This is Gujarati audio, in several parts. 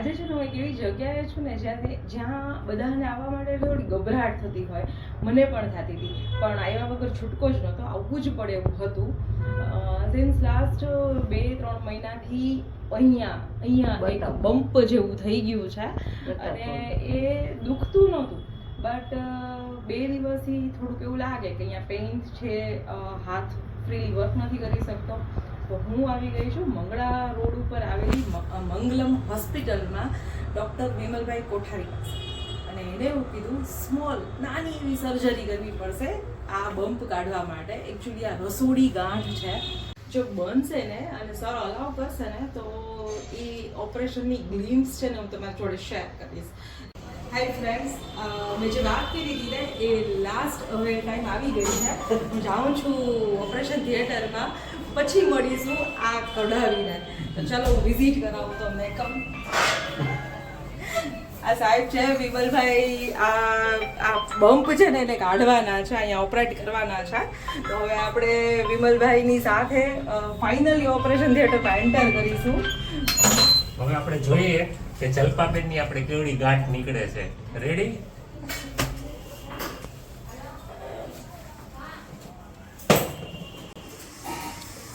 આજે છે ને હું એક એવી જગ્યાએ છું ને જ્યાં બધાને આવવા માટે થોડી ગભરાટ થતી હોય, મને પણ થતી હતી, પણ આવ્યા વગર છૂટકો જ નહોતો, આવવું જ પડે એવું હતું. સિન્સ લાસ્ટ 2-3 મહિનાથી અહીંયા એક બમ્પ જેવું થઈ ગયું છે અને એ દુખતું નહોતું, બટ 2 દિવસથી થોડુંક એવું લાગે કે અહીંયા પેઇન છે, હાથ ફ્રીલી વર્ક નથી કરી શકતો. તો હું આવી ગઈ છું મંગળા રોડ ઉપર આવેલી મંગલમ હોસ્પિટલમાં ડૉક્ટર વિમલભાઈ કોઠારી પાસે, અને એને એવું કીધું સ્મોલ નાની એવી સર્જરી કરવી પડશે આ બમ્પ કાઢવા માટે. એકચ્યુઅલી આ રસોડી ગાંઠ છે, જો બનશે ને અને સર અલાવ કરશે ને તો એ ઓપરેશનની ગ્લિમ્સ છે ને હું તમારી જોડે શેર કરીશ. હાય ફ્રેન્ડ્સ, મેં જે વાત કરી હતી ને એ લાસ્ટ હવે ટાઈમ આવી ગઈ છે. હું જાઉં છું ઓપરેશન થિયેટરમાં, પછી મળીશું આ કઢાવીને. તો ચલો હું વિઝિટ કરાવું તમને. આ સાહેબ છે વિમલભાઈ, આ બમ્પ છે ને એને કાઢવાના છે, અહીંયા ઓપરેટ કરવાના છે. તો હવે આપણે વિમલભાઈની સાથે ફાઇનલી ઓપરેશન થિયેટરમાં એન્ટર કરીશું. હવે આપણે જોઈએ કે જલ્પાબેનની આપણે કેવડી ગાંઠ નીકળે છે. રેડી?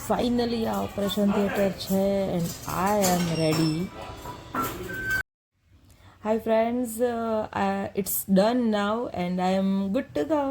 ફાઇનલી આ ઓપરેશન થિયેટર છે and I am ready. Hi friends, it's done now and I am good to go.